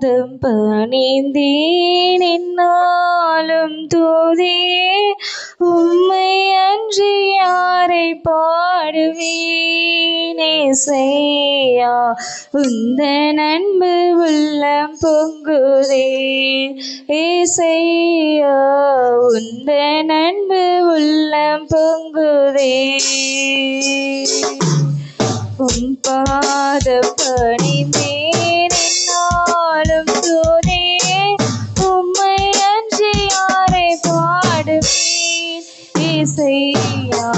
பாதம் பணிந்தேன் என்னாலும் துதியே உம்மை அன்றி யாரை பாடுவேன் ஏசையா உந்தன் அன்பு உள்ளம் பொங்குதே ஏசையா உந்தன் அன்பு உள்ளம் பொங்குதே உம் பாதம் பணிந்தேன் என்னாலும் துதியே உம்மை அன்றி யாரை பாடுவேன் ஏசையா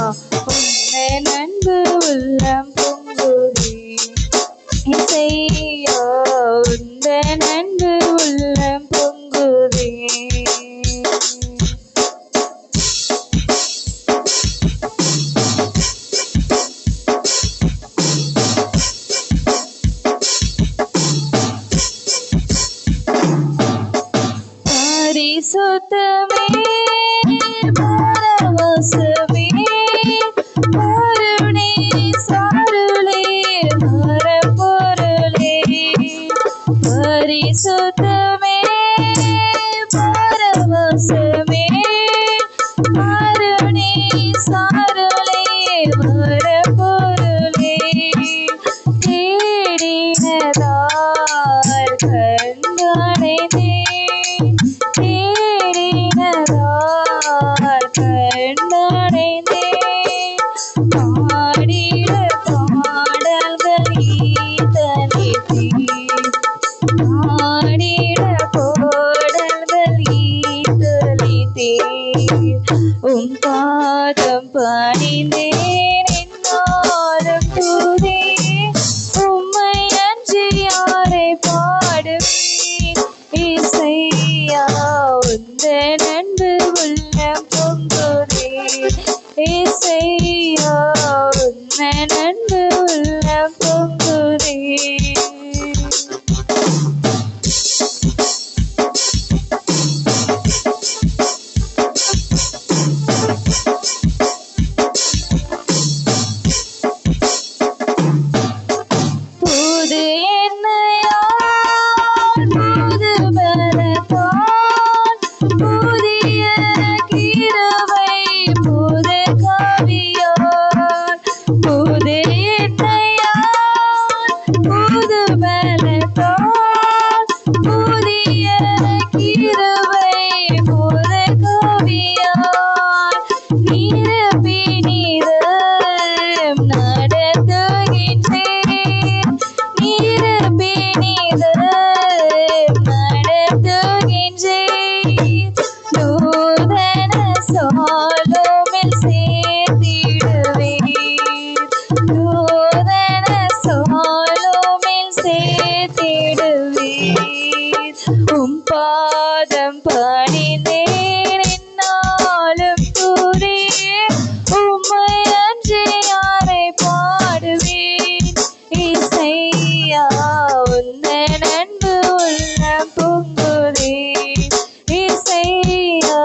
உந்தன் அன்பு உள்ளம் பொங்குதே ஏசையா உந்தன் அன்பு உள்ளம் பொங்குதே பரிசுத்தமே பரவசமே கருணை சாருளே மரப்பொருளே பரிசுத்தமே பரவசமே கருணை சாருளே மரப்பொருளே தேடினதார் கண்களைந்தே உம் பாதம் பணிந்தேன் என்னாலும் துதியே உம்மை அன்றி யாரை பாடுவேன் ஏசையா உந்தன் அன்பு உள்ளம் பொங்குதே ஏசையா உந்தன் அன்பு உள்ளம் பொங்குதே உம் பாதம் பணிந்தேன் என்னாலும் துதியே உம்மை அன்றி யாரை பாடுவேன் ஏசையா உந்தன் அன்பு உள்ளம் பொங்குதே ஏசையா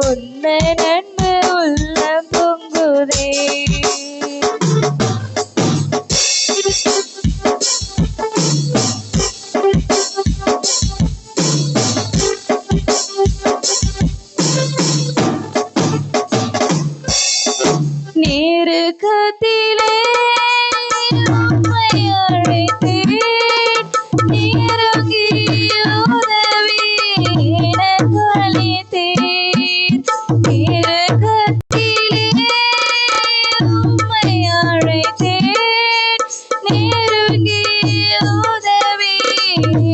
உந்தன் அன்பு உள்ளம் பொங்குதே நெருக்கத்திலே உம்மை அழைத்தேன் நெருங்கி உதவி எனக்கு அளித்தீர் நெருக்கத்திலே உம்மை அழைத்தேன் நெருங்கி உதவி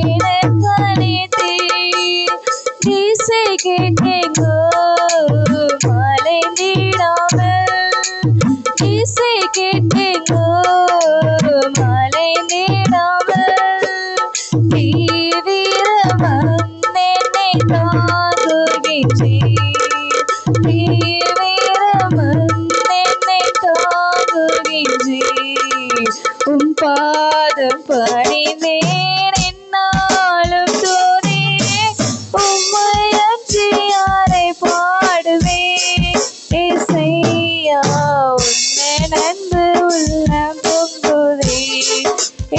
எனக்கு அளித்தீர் திசை கேட்டேங்கோ உம் பாதம் பணிந்தேன் என்னாலும் துதியே உம்மை அன்றி யாரை பாடுவேன் ஏசையா உந்தன் அன்பு உள்ளம் பொங்குதே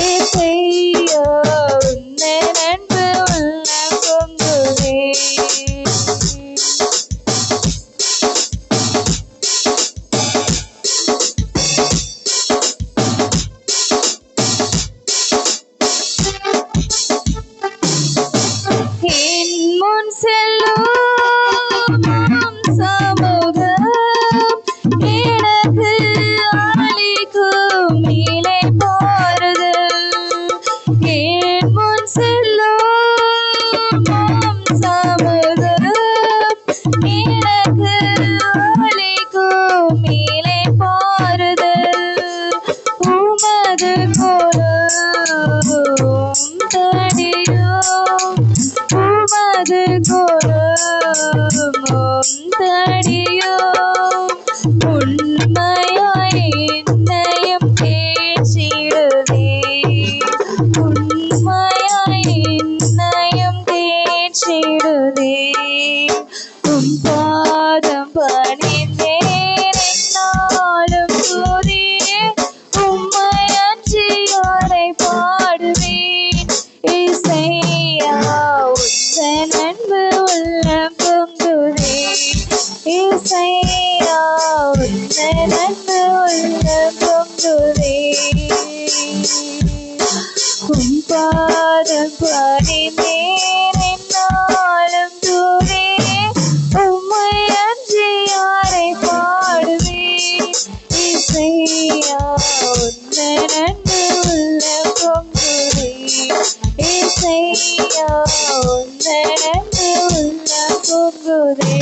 ஏசையா உந்தன் அன்பு உமது கொலும் தடியும் உமது கொலும் தடியும் உண்மையாய் என்னையும் தேற்றிடுவே உண்மையாய் என்னையும் தேற்றிடுவே உம் பாதம் பணிந்தேன் என்னாலும் துதியே உம்மை அன்றி யாரை பாடுவேன் இசையா உந்தன் அன்பு உள்ளம் பொங்குதே இசையா உந்தன் அன்பு உள்ளம் பொங்குதே உம் பாதம் பணிந்தேன் என்னாலும் துதியே உம்மை அன்றி யாரை பாடுவேன் இசையா உந்தன் அன்பு உள்ளம் பொங்குதே இசையா உந்தன் அன்பு உள்ளம் பொங்குதே